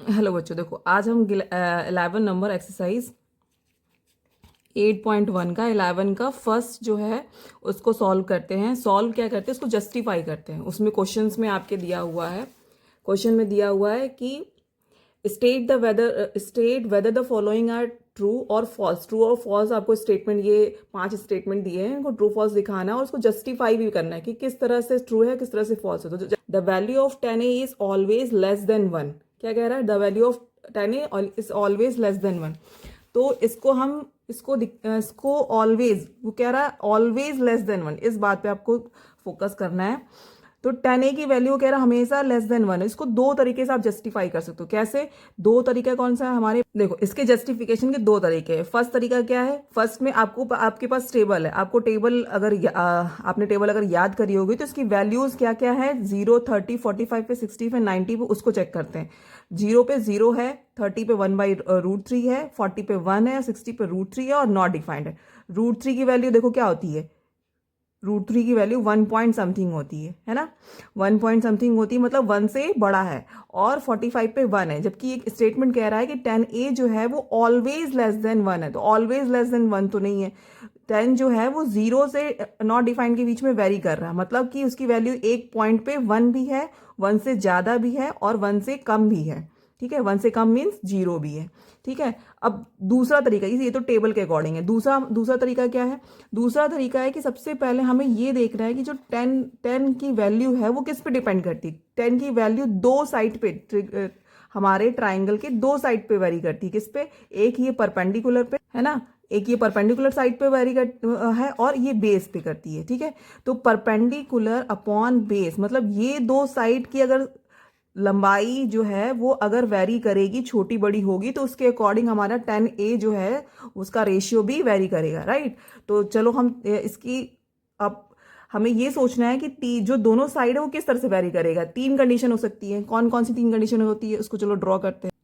Hello बच्चों, देखो आज हम 11 नंबर एक्सरसाइज 8.1 का 11 का फर्स्ट जो है उसको सॉल्व करते हैं। सॉल्व क्या करते हैं, उसको जस्टिफाई करते हैं। उसमें क्वेश्चंस में आपके दिया हुआ है, क्वेश्चन में दिया हुआ है कि state whether the following are true और फॉल्स। ट्रू और फॉल्स आपको स्टेटमेंट, ये 5 स्टेटमेंट दिए हैं, इनको ट्रू फॉल्स दिखाना है और उसको जस्टिफाई भी करना है कि किस तरह से ट्रू है, किस तरह से फॉल्स है। तो the value of 10a is always less than 1। क्या कह रहा है? The value of 10a is always less than 1। तो इसको हम इसको ऑलवेज, वो कह रहा है ऑलवेज लेस देन 1, इस बात पे आपको फोकस करना है। तो 10a की वैल्यू कह रहा है हमेशा लेस देन 1 है। इसको दो तरीके से आप जस्टिफाई कर सकते हो। कैसे? दो तरीका कौन सा है हमारे? देखो, इसके जस्टिफिकेशन के दो तरीके हैं। फर्स्ट तरीका क्या है? फर्स्ट में आपके पास टेबल है। आपको टेबल अगर आपने टेबल अगर याद करी होगी तो इसकी वैल्यूज क्या क्या है? 0, 30, 45 पे, 60 पे, 90 पे, उसको चेक करते हैं। 0 पे 0 है, 30 पे 1/√3 है, 40 पे 1 है, 60 पे √3 है और नॉट डिफाइंड है। √3 की वैल्यू देखो क्या होती है? √3 की वैल्यू 1 पॉइंट समथिंग होती है ना? 1 पॉइंट समथिंग होती है, मतलब 1 से बड़ा है। और 45 पे 1 है, जबकि एक स्टेटमेंट कह रहा है कि 10a जो है वो ऑलवेज लेस देन 1 है। तो ऑलवेज लेस देन 1 तो नहीं है। 10 जो है वो 0 से नॉट डिफाइंड के बीच में वेरी कर रहा है, मतलब कि उसकी वैल्यू एक पॉइंट पे 1 भी है, 1 से ज़्यादा भी है और 1 से कम भी है। ठीक है, 1 से कम मीन्स 0 भी है। ठीक है, अब दूसरा तरीका, ये तो टेबल के अकॉर्डिंग है। दूसरा तरीका क्या है? दूसरा तरीका है कि सबसे पहले हमें ये देखना है कि जो 10 की वैल्यू है वो किस पे डिपेंड करती है। 10 की वैल्यू दो साइड पे, हमारे ट्राइंगल के दो साइड पे वेरी करती है। किस पे? एक ये परपेंडिकुलर पे है ना, एक ये परपेंडिकुलर साइड पे वेरी है और ये बेस पे करती है। ठीक है, तो परपेंडिकुलर अपॉन बेस, मतलब ये दो साइड की अगर लंबाई जो है वो अगर वेरी करेगी, छोटी बड़ी होगी, तो उसके अकॉर्डिंग हमारा 10a जो है उसका रेशियो भी वेरी करेगा। राइट? तो चलो हम इसकी, अब हमें ये सोचना है कि जो दोनों साइड है वो किस तरह से वेरी करेगा। तीन कंडीशन हो सकती है। कौन कौन सी तीन कंडीशन होती है उसको चलो ड्रॉ करते हैं।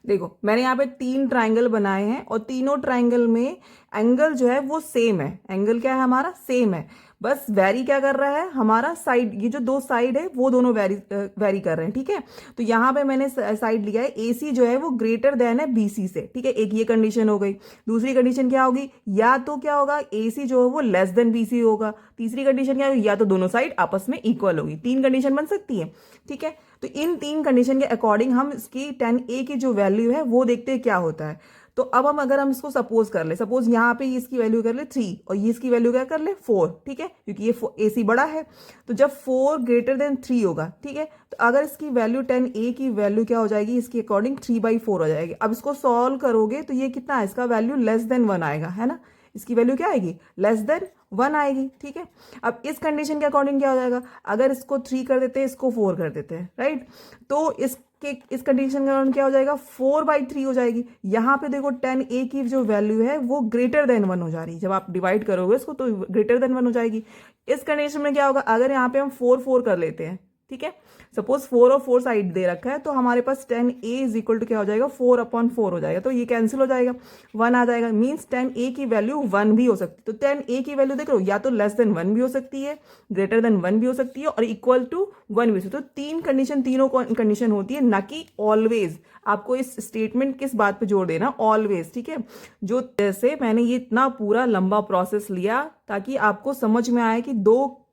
देखो, मैंने यहाँ पे 3 ट्राइंगल बनाए हैं और तीनों ट्राइंगल में एंगल जो है वो सेम है। एंगल क्या है हमारा? सेम है। बस वेरी क्या कर रहा है हमारा? साइड, ये जो दो साइड है वो दोनों वेरी कर रहे हैं। ठीक है, तो यहाँ पे मैंने साइड लिया है AC जो है वो ग्रेटर देन है BC से। ठीक है, एक ये कंडीशन हो गई। दूसरी कंडीशन क्या होगी? या तो क्या होगा, AC जो है वो लेस देन BC होगा। तीसरी कंडीशन क्या होगी? या तो दोनों साइड आपस में इक्वल होगी। 3 कंडीशन बन सकती है। ठीक है, तो इन 3 कंडीशन के अकॉर्डिंग हम इसकी 10a की जो वैल्यू है वो देखते हैं क्या होता है। तो अब अगर हम इसको सपोज कर ले, सपोज यहाँ पे इसकी वैल्यू कर ले 3 और ये इसकी वैल्यू क्या कर ले 4। ठीक है, क्योंकि ये AC बड़ा है। तो जब 4 ग्रेटर देन 3 होगा, ठीक है, तो अगर इसकी वैल्यू 10a की वैल्यू क्या हो जाएगी? इसके अकॉर्डिंग 3/4 हो जाएगी। अब इसको सॉल्व करोगे तो ये कितना है? इसका वैल्यू लेस देन 1 आएगा, है ना? इसकी वैल्यू क्या आएगी? लेस देन 1 आएगी। ठीक है, अब इस कंडीशन के अकॉर्डिंग क्या हो जाएगा? अगर इसको 3 कर देते हैं, इसको 4 कर देते हैं, राइट, तो इस कंडीशन के अकॉर्डिंग क्या हो जाएगा? 4/3 हो जाएगी। यहाँ पे देखो 10a की जो वैल्यू है वो ग्रेटर देन 1 हो जा रही है। जब आप डिवाइड करोगे इसको तो ग्रेटर देन 1 हो जाएगी। इस कंडीशन में क्या होगा? अगर यहाँ पे हम 4 कर लेते हैं, ठीक है, सपोज 4 और 4 साइड दे रखा है, तो हमारे पास 10a इज इक्वल टू क्या हो जाएगा? 4/4 हो जाएगा। तो ये कैंसिल हो जाएगा, 1 आ जाएगा। मीन्स 10a की वैल्यू 1 भी हो सकती है। तो 10a की वैल्यू देख लो, या तो लेस देन 1 भी हो सकती है, ग्रेटर देन 1 भी हो सकती है और इक्वल टू 1 भी हो सकती है। तो 3 कंडीशन, तीनों कंडीशन होती है, ना कि ऑलवेज। आपको इस स्टेटमेंट किस बात पे जोड़ देना? ऑलवेज। ठीक है, जो जैसे मैंने ये इतना पूरा लंबा प्रोसेस लिया ताकि आपको समझ में आए कि दो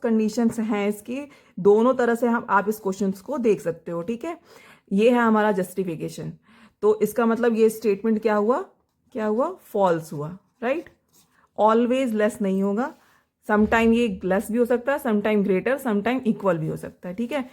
कंडीशंस हैं इसकी, दोनों तरह से आप इस क्वेश्चन को देख सकते हो। ठीक है, ये है हमारा जस्टिफिकेशन। तो इसका मतलब ये स्टेटमेंट क्या हुआ? क्या हुआ? फॉल्स हुआ। राइट? ऑलवेज लेस नहीं होगा, समटाइम ये लेस भी हो सकता है, समटाइम ग्रेटर, समटाइम इक्वल भी हो सकता है। ठीक है,